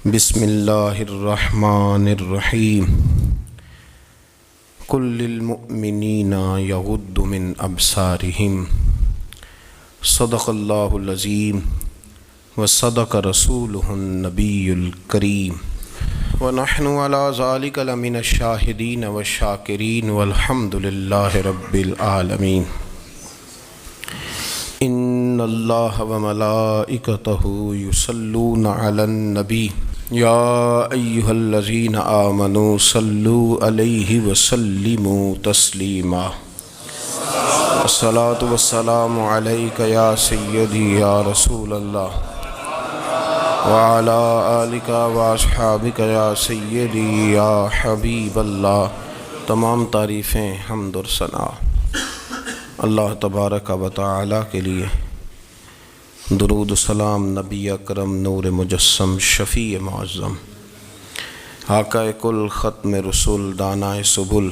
بسم اللہ الرحمن الرحیم قل للمؤمنین یغضوا من ابصارہم صدق اللہ العظیم وصدق رسولہ النبی الکریم ونحن علی ذلک لمن الشاہدین والشاکرین والحمد للہ رب العالمین ان اللہ وملائکتہ یصلون علی النبی یا ایہا الذین آمنوا صلوا علیہ وسلموا تسلیما الصلاۃ والسلام علیک یا سیدی یا رسول اللہ وعلی آلک واصحابک یا سیدی یا حبیب اللہ۔ تمام تعریفیں حمد و ثنا اللہ تبارک و تعالی کے لیے، درود و سلام نبی اکرم نور مجسم شفیع معظم آقا کل ختم رسول دانائے سبل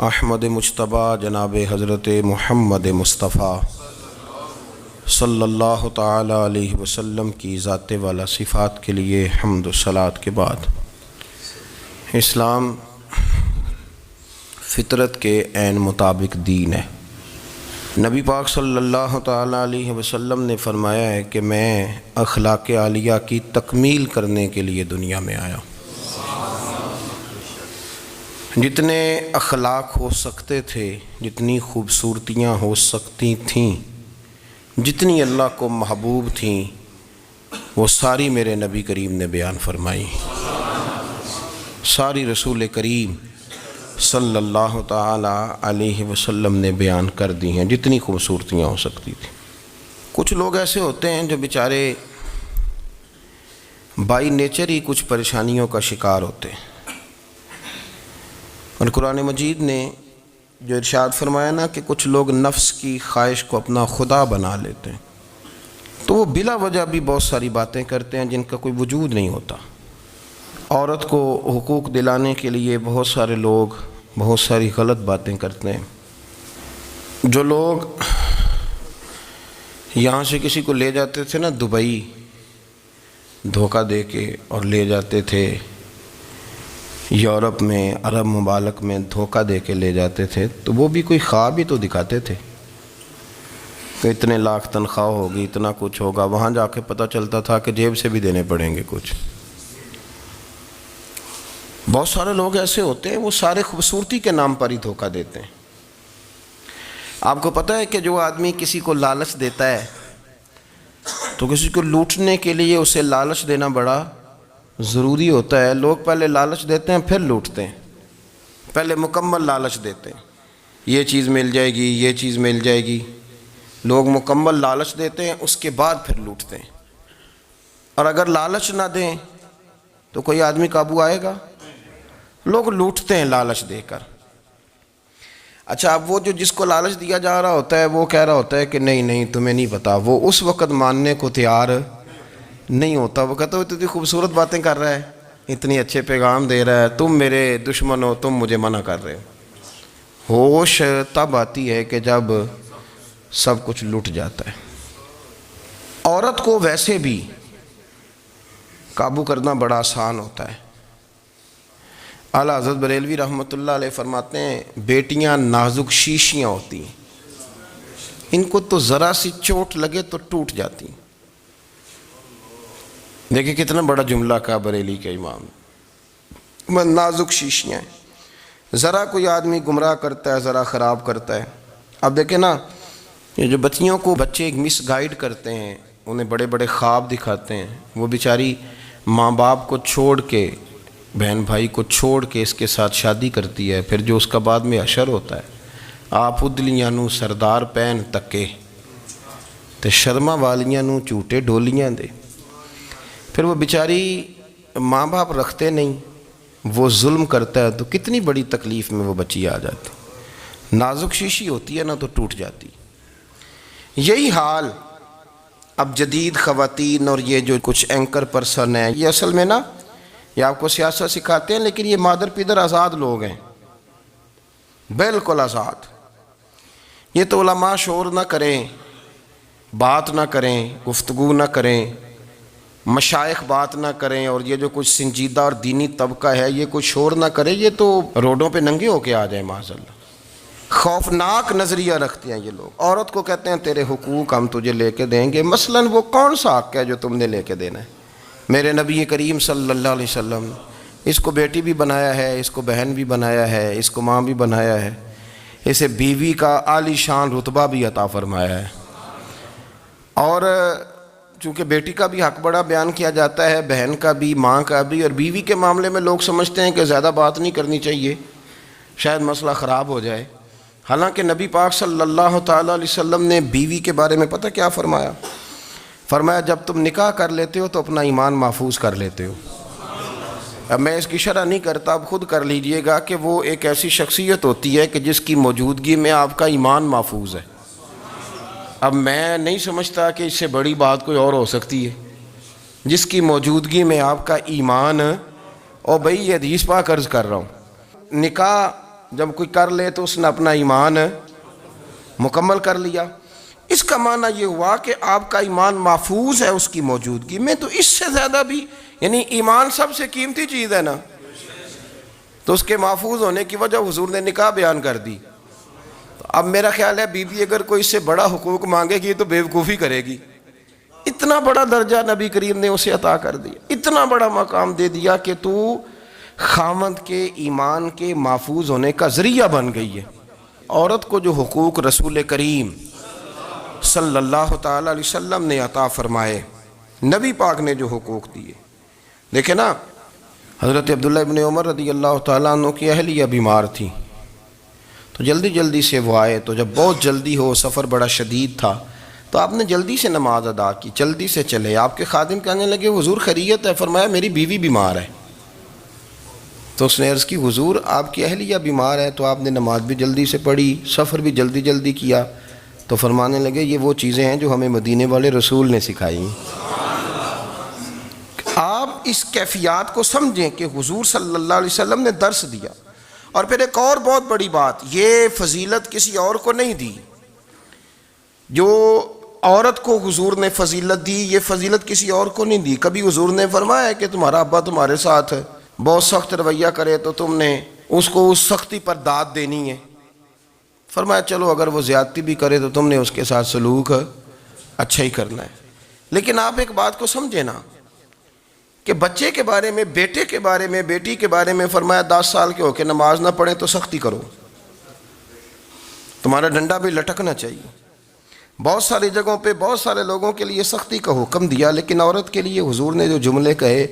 احمد مجتبی جناب حضرت محمد مصطفیٰ صلی اللہ تعالی علیہ وسلم کی ذات والا صفات کے لیے حمد و صلات کے بعد، اسلام فطرت کے عین مطابق دین ہے۔ نبی پاک صلی اللہ تعالی علیہ وسلم نے فرمایا ہے کہ میں اخلاق عالیہ کی تکمیل کرنے کے لیے دنیا میں آیا۔ جتنے اخلاق ہو سکتے تھے، جتنی خوبصورتیاں ہو سکتی تھیں، جتنی اللہ کو محبوب تھیں، وہ ساری میرے نبی کریم نے بیان فرمائی، ساری رسول کریم صلی اللہ تعالی علیہ وسلم نے بیان کر دی ہیں، جتنی خوبصورتیاں ہو سکتی تھیں۔ کچھ لوگ ایسے ہوتے ہیں جو بیچارے بائی نیچر ہی کچھ پریشانیوں کا شکار ہوتے ہیں، اور قرآن مجید نے جو ارشاد فرمایا نا کہ کچھ لوگ نفس کی خواہش کو اپنا خدا بنا لیتے ہیں، تو وہ بلا وجہ بھی بہت ساری باتیں کرتے ہیں جن کا کوئی وجود نہیں ہوتا۔ عورت کو حقوق دلانے کے لیے بہت سارے لوگ بہت ساری غلط باتیں کرتے ہیں۔ جو لوگ یہاں سے کسی کو لے جاتے تھے نا دبئی، دھوکہ دے کے اور لے جاتے تھے یورپ میں، عرب ممالک میں دھوکہ دے کے لے جاتے تھے، تو وہ بھی کوئی خواب ہی تو دکھاتے تھے کہ اتنے لاکھ تنخواہ ہوگی، اتنا کچھ ہوگا۔ وہاں جا کے پتہ چلتا تھا کہ جیب سے بھی دینے پڑیں گے کچھ۔ بہت سارے لوگ ایسے ہوتے ہیں، وہ سارے خوبصورتی کے نام پر ہی دھوکہ دیتے ہیں۔ آپ کو پتہ ہے کہ جو آدمی کسی کو لالچ دیتا ہے تو کسی کو لوٹنے کے لیے اسے لالچ دینا بڑا ضروری ہوتا ہے۔ لوگ پہلے لالچ دیتے ہیں پھر لوٹتے ہیں، پہلے مکمل لالچ دیتے ہیں، یہ چیز مل جائے گی، یہ چیز مل جائے گی۔ لوگ مکمل لالچ دیتے ہیں، اس کے بعد پھر لوٹتے ہیں۔ اور اگر لالچ نہ دیں تو کوئی آدمی قابو آئے گا؟ لوگ لوٹتے ہیں لالچ دے کر۔ اچھا، اب وہ جو جس کو لالچ دیا جا رہا ہوتا ہے وہ کہہ رہا ہوتا ہے کہ نہیں نہیں تمہیں نہیں پتا، وہ اس وقت ماننے کو تیار نہیں ہوتا۔ وہ کہتا ہے اتنی خوبصورت باتیں کر رہا ہے، اتنی اچھے پیغام دے رہا ہے، تم میرے دشمن ہو، تم مجھے منع کر رہے ہو۔ ہوش تب آتی ہے کہ جب سب کچھ لٹ جاتا ہے۔ عورت کو ویسے بھی قابو کرنا بڑا آسان ہوتا ہے۔ اعلیٰ حضرت بریلوی رحمۃ اللہ علیہ فرماتے ہیں بیٹیاں نازک شیشیاں ہوتی ہیں، ان کو تو ذرا سی چوٹ لگے تو ٹوٹ جاتی ہیں۔ دیکھیں کتنا بڑا جملہ کہا بریلی کے امام، نازک شیشیاں ہیں۔ ذرا کوئی آدمی گمراہ کرتا ہے، ذرا خراب کرتا ہے۔ اب دیکھیں نا، یہ جو بچیوں کو بچے مس گائیڈ کرتے ہیں، انہیں بڑے بڑے خواب دکھاتے ہیں، وہ بیچاری ماں باپ کو چھوڑ کے، بہن بھائی کو چھوڑ کے اس کے ساتھ شادی کرتی ہے، پھر جو اس کا بعد میں حشر ہوتا ہے، آپ ادلیاں نو سردار پہن تکے تے شرما والیاں نو جھوٹے ڈولیاں دے۔ پھر وہ بیچاری ماں باپ رکھتے نہیں، وہ ظلم کرتا ہے، تو کتنی بڑی تکلیف میں وہ بچی آ جاتی۔ نازک شیشی ہوتی ہے نا تو ٹوٹ جاتی۔ یہی حال اب جدید خواتین اور یہ جو کچھ اینکر پرسن ہیں، یہ اصل میں نا یہ آپ کو سیاست سکھاتے ہیں، لیکن یہ مادر پیدر آزاد لوگ ہیں، بالکل آزاد۔ یہ تو علماء شور نہ کریں، بات نہ کریں، گفتگو نہ کریں، مشائخ بات نہ کریں اور یہ جو کچھ سنجیدہ اور دینی طبقہ ہے یہ کچھ شور نہ کرے، یہ تو روڈوں پہ ننگے ہو کے آ جائیں معاذ اللہ۔ خوفناک نظریہ رکھتے ہیں یہ لوگ۔ عورت کو کہتے ہیں تیرے حقوق ہم تجھے لے کے دیں گے، مثلاً وہ کون سا حق ہے جو تم نے لے کے دینا ہے؟ میرے نبی کریم صلی اللہ علیہ وسلم اس کو بیٹی بھی بنایا ہے، اس کو بہن بھی بنایا ہے، اس کو ماں بھی بنایا ہے، اسے بیوی کا عالی شان رتبہ بھی عطا فرمایا ہے۔ اور چونکہ بیٹی کا بھی حق بڑا بیان کیا جاتا ہے، بہن کا بھی، ماں کا بھی، اور بیوی کے معاملے میں لوگ سمجھتے ہیں کہ زیادہ بات نہیں کرنی چاہیے، شاید مسئلہ خراب ہو جائے۔ حالانکہ نبی پاک صلی اللہ تعالیٰ علیہ وسلم نے بیوی کے بارے میں پتہ کیا فرمایا؟ فرمایا جب تم نکاح کر لیتے ہو تو اپنا ایمان محفوظ کر لیتے ہو۔ اب میں اس کی شرح نہیں کرتا، اب خود کر لیجئے گا کہ وہ ایک ایسی شخصیت ہوتی ہے کہ جس کی موجودگی میں آپ کا ایمان محفوظ ہے۔ اب میں نہیں سمجھتا کہ اس سے بڑی بات کوئی اور ہو سکتی ہے، جس کی موجودگی میں آپ کا ایمان، اور بھئی یہ حدیث پاک عرض کر رہا ہوں، نکاح جب کوئی کر لے تو اس نے اپنا ایمان مکمل کر لیا۔ اس کا معنی یہ ہوا کہ آپ کا ایمان محفوظ ہے اس کی موجودگی میں، تو اس سے زیادہ بھی، یعنی ایمان سب سے قیمتی چیز ہے نا، تو اس کے محفوظ ہونے کی وجہ حضور نے نکاح بیان کر دی۔ اب میرا خیال ہے بیوی اگر کوئی اس سے بڑا حقوق مانگے گی تو بے وقوفی کرے گی۔ اتنا بڑا درجہ نبی کریم نے اسے عطا کر دیا، اتنا بڑا مقام دے دیا کہ تو خاوند کے ایمان کے محفوظ ہونے کا ذریعہ بن گئی ہے۔ عورت کو جو حقوق رسول کریم صلی اللہ تعالیٰ علیہ وسلم نے عطا فرمائے، نبی پاک نے جو حقوق دیے، دیکھیں نا، حضرت عبداللہ ابن عمر رضی اللہ تعالیٰ عنہ کی اہلیہ بیمار تھی، تو جلدی جلدی سے وہ آئے، تو جب بہت جلدی ہو، سفر بڑا شدید تھا، تو آپ نے جلدی سے نماز ادا کی، جلدی سے چلے۔ آپ کے خادم کہنے لگے حضور خیریت ہے؟ فرمایا میری بیوی بیمار ہے۔ تو اس نے عرض کی حضور آپ کی اہلیہ بیمار ہے، تو آپ نے نماز بھی جلدی سے پڑھی، سفر بھی جلدی جلدی کیا۔ تو فرمانے لگے یہ وہ چیزیں ہیں جو ہمیں مدینے والے رسول نے سکھائی۔ آپ اس کیفیات کو سمجھیں کہ حضور صلی اللہ علیہ وسلم نے درس دیا۔ اور پھر ایک اور بہت بڑی بات، یہ فضیلت کسی اور کو نہیں دی، جو عورت کو حضور نے فضیلت دی، یہ فضیلت کسی اور کو نہیں دی۔ کبھی حضور نے فرمایا کہ تمہارا ابا تمہارے ساتھ بہت سخت رویہ کرے تو تم نے اس کو اس سختی پر داد دینی ہے؟ فرمایا چلو اگر وہ زیادتی بھی کرے تو تم نے اس کے ساتھ سلوک اچھا ہی کرنا ہے۔ لیکن آپ ایک بات کو سمجھے نا کہ بچے کے بارے میں، بیٹے کے بارے میں، بیٹی کے بارے میں فرمایا 10 سال کے ہو کے نماز نہ پڑھیں تو سختی کرو، تمہارا ڈنڈا بھی لٹکنا چاہیے۔ بہت ساری جگہوں پہ بہت سارے لوگوں کے لیے سختی کا حکم دیا، لیکن عورت کے لیے حضور نے جو جملے کہے،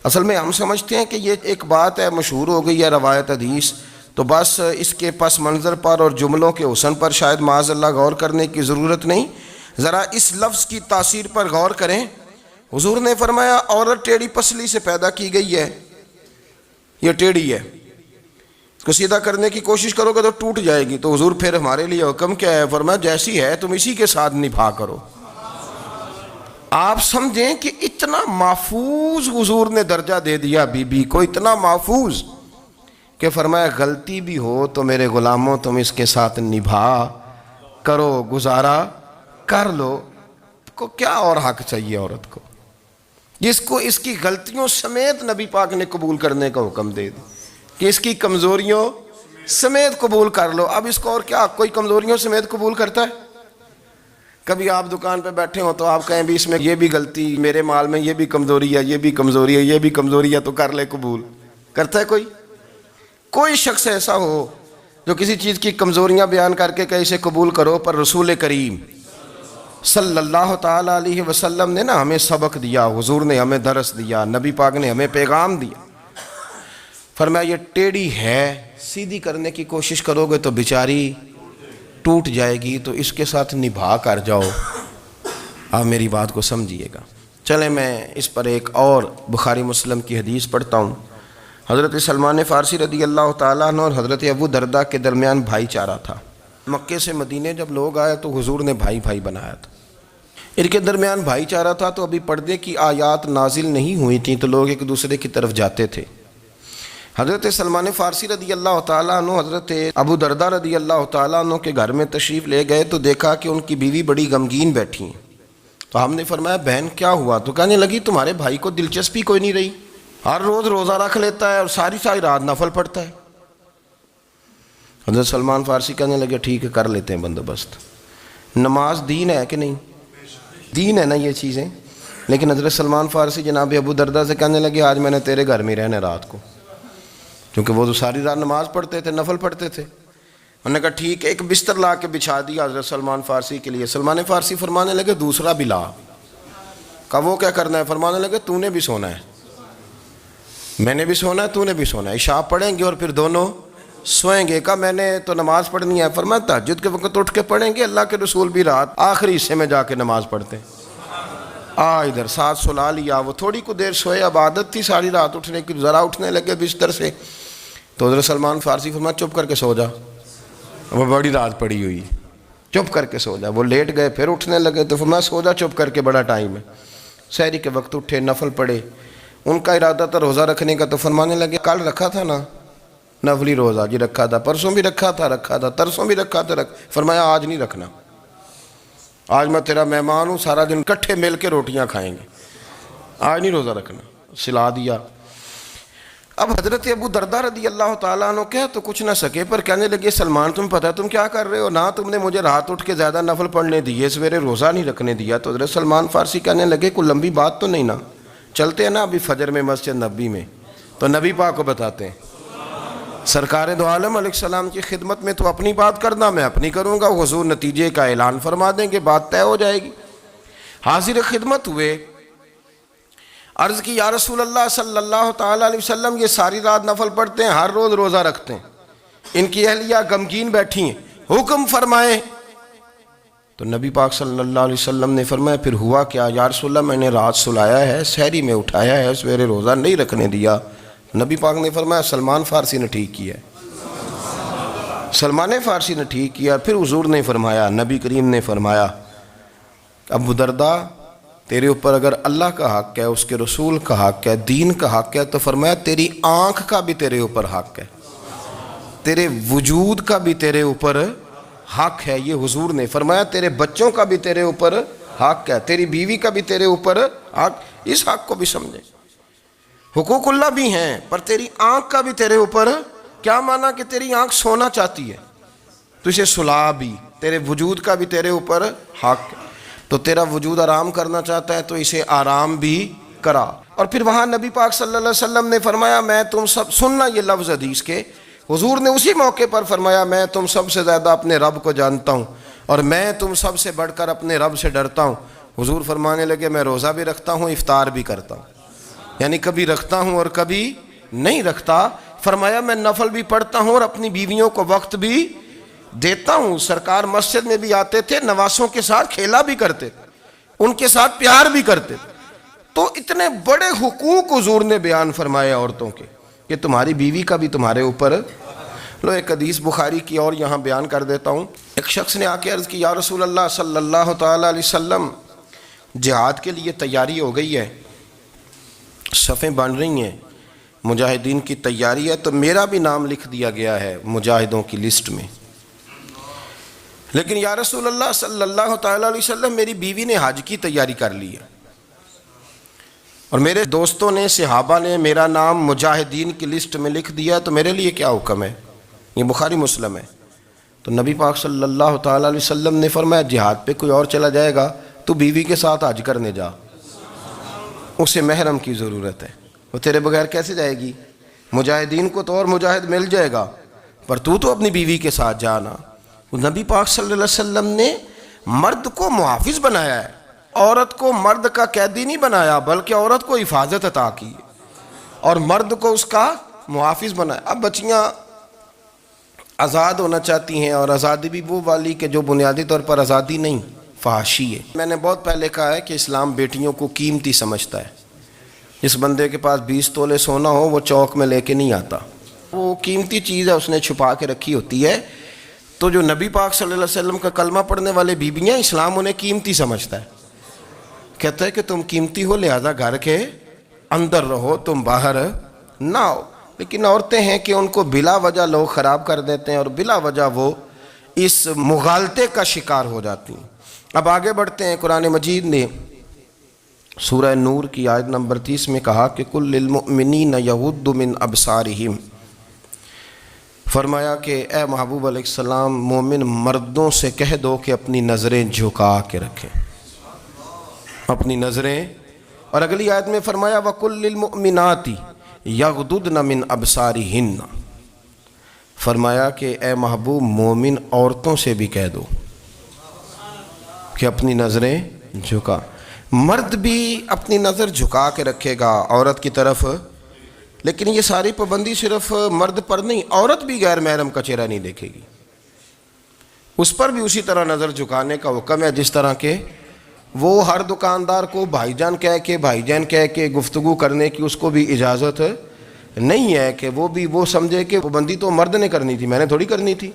اصل میں ہم سمجھتے ہیں کہ یہ ایک بات ہے، مشہور ہو گئی ہے روایت حدیث، تو بس اس کے پس منظر پر اور جملوں کے حسن پر شاید معاذ اللہ غور کرنے کی ضرورت نہیں۔ ذرا اس لفظ کی تاثیر پر غور کریں۔ حضور نے فرمایا عورت ٹیڑھی پسلی سے پیدا کی گئی ہے، یہ ٹیڑھی ہے، اس کو سیدھا کرنے کی کوشش کرو گے تو ٹوٹ جائے گی۔ تو حضور پھر ہمارے لیے حکم کیا ہے؟ فرمایا جیسی ہے تم اسی کے ساتھ نبھا کرو۔ آپ سمجھیں کہ اتنا محفوظ حضور نے درجہ دے دیا بی بی کو، اتنا محفوظ کہ فرمایا غلطی بھی ہو تو میرے غلاموں تم اس کے ساتھ نبھا کرو، گزارا کر لو۔ کو کیا اور حق چاہیے عورت کو، جس کو اس کی غلطیوں سمیت نبی پاک نے قبول کرنے کا حکم دے دی کہ اس کی کمزوریوں سمیت قبول کر لو۔ اب اس کو اور کیا، کوئی کمزوریوں سمیت قبول کرتا ہے؟ کبھی آپ دکان پہ بیٹھے ہوں تو آپ کہیں بھی اس میں یہ بھی غلطی، میرے مال میں یہ بھی کمزوری ہے، یہ بھی کمزوری ہے، یہ بھی کمزوری ہے، تو کر لے قبول؟ کرتا ہے کوئی؟ کوئی شخص ایسا ہو جو کسی چیز کی کمزوریاں بیان کر کے کہ اسے قبول کرو؟ پر رسول کریم صلی اللہ تعالیٰ علیہ وسلم نے نا ہمیں سبق دیا، حضور نے ہمیں درس دیا، نبی پاک نے ہمیں پیغام دیا۔ فرمایا یہ ٹیڑھی ہے، سیدھی کرنے کی کوشش کرو گے تو بیچاری ٹوٹ جائے گی، تو اس کے ساتھ نبھا کر جاؤ۔ آپ میری بات کو سمجھیے گا۔ چلیں میں اس پر ایک اور بخاری مسلم کی حدیث پڑھتا ہوں۔ حضرت سلمان فارسی رضی اللہ تعالیٰ عنہ اور حضرت ابو درداء کے درمیان بھائی چارہ تھا۔ مکے سے مدینے جب لوگ آئے تو حضور نے بھائی بھائی بنایا تھا، ان کے درمیان بھائی چارہ تھا، تو ابھی پردے کی آیات نازل نہیں ہوئی تھیں، تو لوگ ایک دوسرے کی طرف جاتے تھے۔ حضرت سلمان فارسی رضی اللہ تعالیٰ عنہ حضرت ابو درداء رضی اللہ تعالیٰ عنہ کے گھر میں تشریف لے گئے، تو دیکھا کہ ان کی بیوی بڑی غمگین بیٹھی ہیں، تو ہم نے فرمایا بہن کیا ہوا؟ تو کہنے لگی تمہارے بھائی کو دلچسپی کوئی نہیں رہی، ہر روز روزہ رکھ لیتا ہے اور ساری ساری رات نفل پڑھتا ہے۔ حضرت سلمان فارسی کہنے لگے ٹھیک ہے کر لیتے ہیں بندوبست۔ نماز دین ہے کہ نہیں؟ دین ہے نا یہ چیزیں۔ لیکن حضرت سلمان فارسی جناب ابو دردہ سے کہنے لگے آج میں نے تیرے گھر میں رہنا رات کو، کیونکہ وہ تو ساری رات نماز پڑھتے تھے، نفل پڑھتے تھے۔ انہوں نے کہا ٹھیک ہے، ایک بستر لا کے بچھا دیا حضرت سلمان فارسی کے لیے۔ سلمان فارسی فرمانے لگے دوسرا بھی لا۔ کہا وہ کیا کرنا ہے؟ فرمانے لگے تو نے بھی سونا ہے، میں نے بھی سونا ہے، تو نے بھی سونا ہے، عشاء پڑھیں گے اور پھر دونوں سوئیں گے۔ کہا میں نے تو نماز پڑھنی ہے۔ فرمایا تہجد کے وقت اٹھ کے پڑھیں گے، اللہ کے رسول بھی رات آخری حصے میں جا کے نماز پڑھتے ہیں۔ ادھر ساتھ سلا لیا، وہ تھوڑی کو دیر سوئے، اب عادت تھی ساری رات اٹھنے کی، ذرا اٹھنے لگے بستر سے تو حضرت سلمان فارسی فرمایا چپ کر کے سو جا، وہ بڑی رات پڑی ہوئی، چپ کر کے سو جا۔ وہ لیٹ گئے، پھر اٹھنے لگے تو فرمایا سو جا چپ کر کے، بڑا ٹائم ہے۔ سحری کے وقت اٹھے، نفل پڑھے، ان کا ارادہ تھا روزہ رکھنے کا، تو فرمانے لگے کل رکھا تھا نا نفلی روزہ؟ جی رکھا تھا۔ پرسوں بھی رکھا تھا، ترسوں بھی رکھا تھا۔ فرمایا آج نہیں رکھنا، آج میں تیرا مہمان ہوں، سارا دن کٹھے مل کے روٹیاں کھائیں گے، آج نہیں روزہ رکھنا۔ سلا دیا۔ اب حضرت ابو دردہ رضی اللہ تعالیٰ عنہ کہہ تو کچھ نہ سکے، پر کہنے لگے سلمان تم پتہ تم کیا کر رہے ہو؟ نہ تم نے مجھے رات اٹھ کے زیادہ نفل پڑھنے دیے، سویرے روزہ نہیں رکھنے دیا۔ تو حضرت سلمان فارسی کہنے لگے کوئی لمبی بات تو نہیں نا، چلتے ہیں نا ابھی فجر میں مسجد نبی میں، تو نبی پاک کو بتاتے ہیں سرکار دو عالم علیہ السلام کی خدمت میں تو اپنی بات کرنا، میں اپنی کروں گا، حضور نتیجے کا اعلان فرما دیں گے، بات طے ہو جائے گی۔ حاضر خدمت ہوئے، عرض کی یا رسول اللہ صلی اللہ تعالیٰ علیہ وسلم یہ ساری رات نفل پڑھتے ہیں، ہر روز روزہ رکھتے ہیں، ان کی اہلیہ غمگین بیٹھی ہیں، حکم فرمائیں۔ تو نبی پاک صلی اللہ علیہ وسلم نے فرمایا پھر ہوا کیا؟ یا رسول اللہ میں نے رات سلایا ہے، سحری میں اٹھایا ہے، سویرے روزہ نہیں رکھنے دیا۔ نبی پاک نے فرمایا سلمان فارسی نے ٹھیک کیا ہے، سلمان فارسی نے ٹھیک کیا۔ پھر حضور نے فرمایا، نبی کریم نے فرمایا ابو دردہ تیرے اوپر اگر اللہ کا حق ہے، اس کے رسول کا حق ہے، دین کا حق ہے، تو فرمایا تیری آنکھ کا بھی تیرے اوپر حق ہے، تیرے وجود کا بھی تیرے اوپر حق ہے۔ یہ حضور نے فرمایا تیرے بچوں کا بھی تیرے اوپر حق ہے، تیری بیوی کا بھی تیرے اوپر حق۔ اس حق کو بھی سمجھے، حقوق اللہ بھی ہیں، پر تیری آنکھ کا بھی تیرے اوپر کیا مانا کہ تیری آنکھ سونا چاہتی ہے تو اسے سلا بھی، تیرے وجود کا بھی تیرے اوپر حق ہے، تو تیرا وجود آرام کرنا چاہتا ہے تو اسے آرام بھی کرا۔ اور پھر وہاں نبی پاک صلی اللہ علیہ وسلم نے فرمایا میں تم سب، سننا یہ لفظ حدیث کے، حضور نے اسی موقع پر فرمایا میں تم سب سے زیادہ اپنے رب کو جانتا ہوں اور میں تم سب سے بڑھ کر اپنے رب سے ڈرتا ہوں۔ حضور فرمانے لگے میں روزہ بھی رکھتا ہوں، افطار بھی کرتا ہوں، یعنی کبھی رکھتا ہوں اور کبھی نہیں رکھتا۔ فرمایا میں نفل بھی پڑھتا ہوں اور اپنی بیویوں کو وقت بھی دیتا ہوں۔ سرکار مسجد میں بھی آتے تھے، نواسوں کے ساتھ کھیلا بھی کرتے تھے، ان کے ساتھ پیار بھی کرتے تھے۔ تو اتنے بڑے حقوق حضور نے بیان فرمائے عورتوں کے کہ تمہاری بیوی کا بھی تمہارے اوپر۔ لو ایک حدیث بخاری کی اور یہاں بیان کر دیتا ہوں۔ ایک شخص نے آ کے عرض کی یا رسول اللہ صلی اللہ تعالیٰ علیہ وسلم جہاد کے لیے تیاری ہو گئی ہے، صفیں بن رہی ہیں، مجاہدین کی تیاری ہے، تو میرا بھی نام لکھ دیا گیا ہے مجاہدوں کی لسٹ میں، لیکن یا رسول اللہ صلی اللہ تعالیٰ علیہ وسلم میری بیوی نے حج کی تیاری کر لی ہے اور میرے دوستوں نے، صحابہ نے میرا نام مجاہدین کی لسٹ میں لکھ دیا، تو میرے لیے کیا حکم ہے؟ یہ بخاری مسلم ہے۔ تو نبی پاک صلی اللہ تعالیٰ علیہ وسلم نے فرمایا جہاد پہ کوئی اور چلا جائے گا تو بیوی کے ساتھ حج کرنے جا، اسے محرم کی ضرورت ہے، وہ تیرے بغیر کیسے جائے گی؟ مجاہدین کو تو اور مجاہد مل جائے گا، پر تو اپنی بیوی کے ساتھ جانا۔ نبی پاک صلی اللہ علیہ وسلم نے مرد کو محافظ بنایا ہے، عورت کو مرد کا قیدی نہیں بنایا، بلکہ عورت کو حفاظت عطا کی اور مرد کو اس کا محافظ بنایا۔ اب بچیاں آزاد ہونا چاہتی ہیں، اور آزادی بھی وہ والی کہ جو بنیادی طور پر آزادی نہیں، فحاشی ہے۔ میں نے بہت پہلے کہا ہے کہ اسلام بیٹیوں کو قیمتی سمجھتا ہے۔ جس بندے کے پاس 20 تولے سونا ہو وہ چوک میں لے کے نہیں آتا، وہ قیمتی چیز ہے، اس نے چھپا کے رکھی ہوتی ہے۔ تو جو نبی پاک صلی اللہ علیہ وسلم کا کلمہ پڑھنے والے بیویاں، اسلام انہیں قیمتی سمجھتا ہے، کہتا ہے کہ تم قیمتی ہو لہذا گھر کے اندر رہو، تم باہر نہ ہو۔ لیکن عورتیں ہیں کہ ان کو بلا وجہ لوگ خراب کر دیتے ہیں اور بلا وجہ وہ اس مغالطے کا شکار ہو جاتی ہیں۔ اب آگے بڑھتے ہیں۔ قرآن مجید نے سورہ نور کی آیت نمبر 30 میں کہا کہ کل للمؤمنین یغضوا من ابصارہم، فرمایا کہ اے محبوب علیہ السلام مومن مردوں سے کہہ دو کہ اپنی نظریں جھکا کے رکھیں، اپنی نظریں۔ اور اگلی آیت میں فرمایا وَقُلْ لِلْمُؤْمِنَاتِ يَغْضُضْنَ مِنْ أَبْصَارِهِنَّ، فرمایا کہ اے محبوب مومن عورتوں سے بھی کہہ دو کہ اپنی نظریں جھکا۔ مرد بھی اپنی نظر جھکا کے رکھے گا عورت کی طرف، لیکن یہ ساری پابندی صرف مرد پر نہیں، عورت بھی غیر محرم کا چہرہ نہیں دیکھے گی، اس پر بھی اسی طرح نظر جھکانے کا حکم ہے، جس طرح کہ وہ ہر دکاندار کو بھائی جان کہہ کے گفتگو کرنے کی اس کو بھی اجازت نہیں ہے کہ وہ سمجھے کہ پابندی تو مرد نے کرنی تھی، میں نے تھوڑی کرنی تھی۔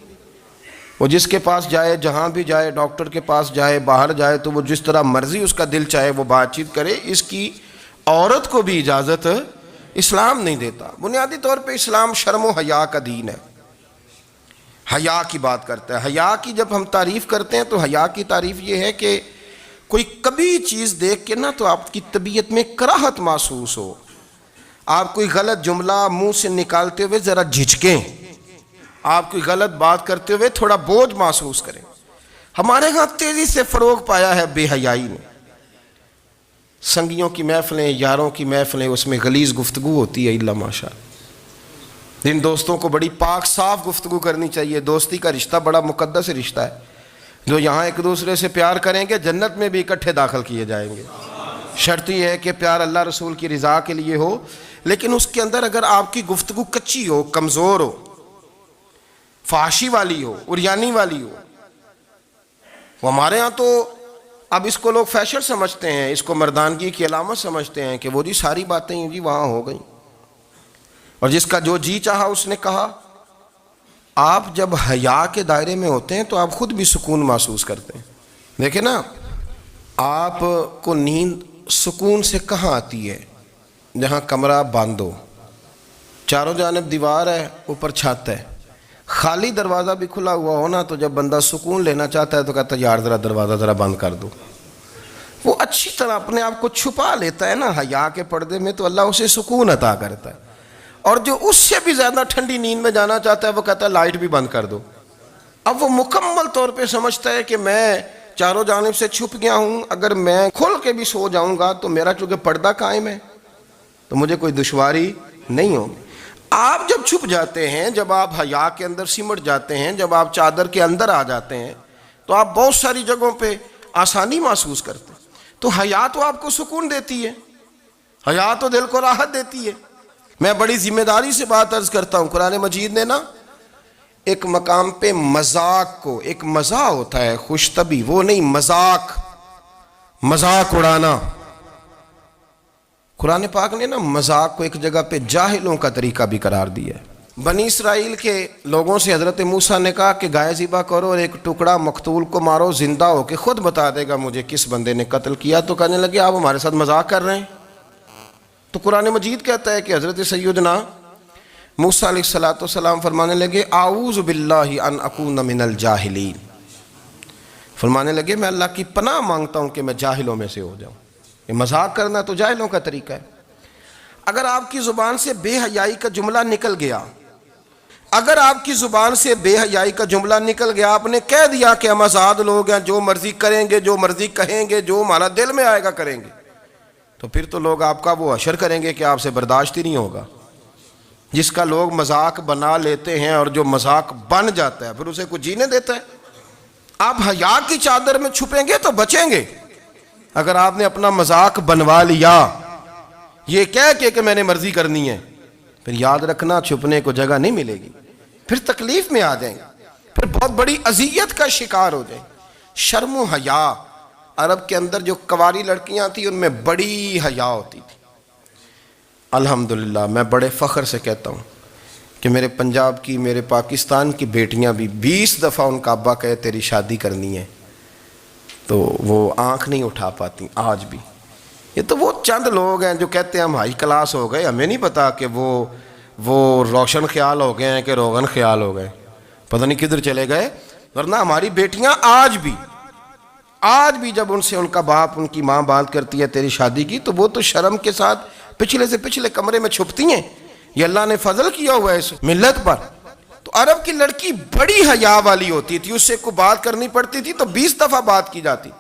وہ جس کے پاس جائے، جہاں بھی جائے، ڈاکٹر کے پاس جائے، باہر جائے، تو وہ جس طرح مرضی اس کا دل چاہے وہ بات چیت کرے، اس کی عورت کو بھی اجازت اسلام نہیں دیتا۔ بنیادی طور پہ اسلام شرم و حیا کا دین ہے، حیا کی بات کرتا ہے۔ حیا کی جب ہم تعریف کرتے ہیں تو حیا کی تعریف یہ ہے کہ کوئی کبھی چیز دیکھ کے نا تو آپ کی طبیعت میں کراہت محسوس ہو، آپ کوئی غلط جملہ منہ سے نکالتے ہوئے ذرا جھجکیں، آپ کوئی غلط بات کرتے ہوئے تھوڑا بوجھ محسوس کریں۔ ہمارے ہاں تیزی سے فروغ پایا ہے بے حیائی نے، سنگیوں کی محفلیں، یاروں کی محفلیں، اس میں غلیظ گفتگو ہوتی ہے الا ماشاء اللہ۔ جن دوستوں کو بڑی پاک صاف گفتگو کرنی چاہیے، دوستی کا رشتہ بڑا مقدس رشتہ ہے، جو یہاں ایک دوسرے سے پیار کریں گے جنت میں بھی اکٹھے داخل کیے جائیں گے۔ شرط یہ ہے کہ پیار اللہ رسول کی رضا کے لیے ہو، لیکن اس کے اندر اگر آپ کی گفتگو کچی ہو، کمزور ہو، فحاشی والی ہو، عریانی والی ہو، وہ ہمارے ہاں تو اب اس کو لوگ فیشن سمجھتے ہیں، اس کو مردانگی کی علامت سمجھتے ہیں کہ وہ جی ساری باتیں جی وہاں ہو گئیں، اور جس کا جو جی چاہا اس نے کہا۔ آپ جب حیا کے دائرے میں ہوتے ہیں تو آپ خود بھی سکون محسوس کرتے ہیں۔ دیکھیں نا، آپ کو نیند سکون سے کہاں آتی ہے؟ جہاں کمرہ بند ہو، چاروں جانب دیوار ہے، اوپر چھت ہے، خالی دروازہ بھی کھلا ہوا ہونا تو جب بندہ سکون لینا چاہتا ہے تو کہتا ہے یار ذرا دروازہ ذرا بند کر دو۔ وہ اچھی طرح اپنے آپ کو چھپا لیتا ہے نا حیا کے پردے میں، تو اللہ اسے سکون عطا کرتا ہے۔ اور جو اس سے بھی زیادہ ٹھنڈی نیند میں جانا چاہتا ہے وہ کہتا ہے لائٹ بھی بند کر دو۔ اب وہ مکمل طور پہ سمجھتا ہے کہ میں چاروں جانب سے چھپ گیا ہوں، اگر میں کھل کے بھی سو جاؤں گا تو میرا چونکہ پردہ قائم ہے تو مجھے کوئی دشواری نہیں ہوگی۔ آپ جب چھپ جاتے ہیں، جب آپ حیا کے اندر سمٹ جاتے ہیں، جب آپ چادر کے اندر آ جاتے ہیں تو آپ بہت ساری جگہوں پہ آسانی محسوس کرتے ہیں۔ تو حیا تو آپ کو سکون دیتی ہے، حیا تو دل کو راحت دیتی ہے۔ میں بڑی ذمہ داری سے بات عرض کرتا ہوں، قرآن مجید نے نا ایک مقام پہ مذاق کو، ایک مزاح ہوتا ہے خوش طبی، وہ نہیں، مذاق اڑانا، قرآن پاک نے نا مذاق کو ایک جگہ پہ جاہلوں کا طریقہ بھی قرار دیا ہے۔ بنی اسرائیل کے لوگوں سے حضرت موسیٰ نے کہا کہ گائے ذبح کرو اور ایک ٹکڑا مقتول کو مارو، زندہ ہو کے خود بتا دے گا مجھے کس بندے نے قتل کیا۔ تو کہنے لگے آپ ہمارے ساتھ مذاق کر رہے ہیں۔ تو قرآن مجید کہتا ہے کہ حضرت سیدنا موسیٰ علیہ السلام فرمانے لگے اعوذ باللہ ان اکون من الجاہلین، فرمانے لگے میں اللہ کی پناہ مانگتا ہوں کہ میں جاہلوں میں سے ہو جاؤں۔ یہ مذاق کرنا تو جاہلوں کا طریقہ ہے۔ اگر آپ کی زبان سے بے حیائی کا جملہ نکل گیا، اگر آپ کی زبان سے بے حیائی کا جملہ نکل گیا، آپ نے کہہ دیا کہ ہم آزاد لوگ ہیں، جو مرضی کریں گے، جو مرضی کہیں گے، جو ہمارا دل میں آئے گا کریں گے، تو پھر تو لوگ آپ کا وہ حشر کریں گے کہ آپ سے برداشت ہی نہیں ہوگا۔ جس کا لوگ مذاق بنا لیتے ہیں اور جو مذاق بن جاتا ہے پھر اسے کچھ جینے دیتا ہے۔ آپ حیا کی چادر میں چھپیں گے تو بچیں گے۔ اگر آپ نے اپنا مذاق بنوا لیا یہ کہہ کے کہ میں نے مرضی کرنی ہے، پھر یاد رکھنا چھپنے کو جگہ نہیں ملے گی، پھر تکلیف میں آ جائیں گے، پھر بہت بڑی اذیت کا شکار ہو جائیں۔ شرم و حیا، عرب کے اندر جو کنواری لڑکیاں تھیں ان میں بڑی حیا ہوتی تھی۔ الحمدللہ میں بڑے فخر سے کہتا ہوں کہ میرے پنجاب کی، میرے پاکستان کی بیٹیاں بھی 20 دفعہ ان کا ابا کہے تیری شادی کرنی ہے تو وہ آنکھ نہیں اٹھا پاتی آج بھی۔ یہ تو وہ چند لوگ ہیں جو کہتے ہیں ہم ہائی کلاس ہو گئے، ہمیں نہیں پتا کہ وہ روشن خیال ہو گئے ہیں کہ روغن خیال ہو گئے، پتہ نہیں کدھر چلے گئے۔ ورنہ ہماری بیٹیاں آج بھی جب ان سے ان کا باپ ان کی ماں بات کرتی ہے تیری شادی کی تو وہ تو شرم کے ساتھ پچھلے سے پچھلے کمرے میں چھپتی ہیں. یہ اللہ نے فضل کیا ہوا ہے اس ملت پر. تو عرب کی لڑکی بڑی حیا والی ہوتی تھی, اس سے کوئی بات کرنی پڑتی تھی تو 20 دفعہ بات کی جاتی.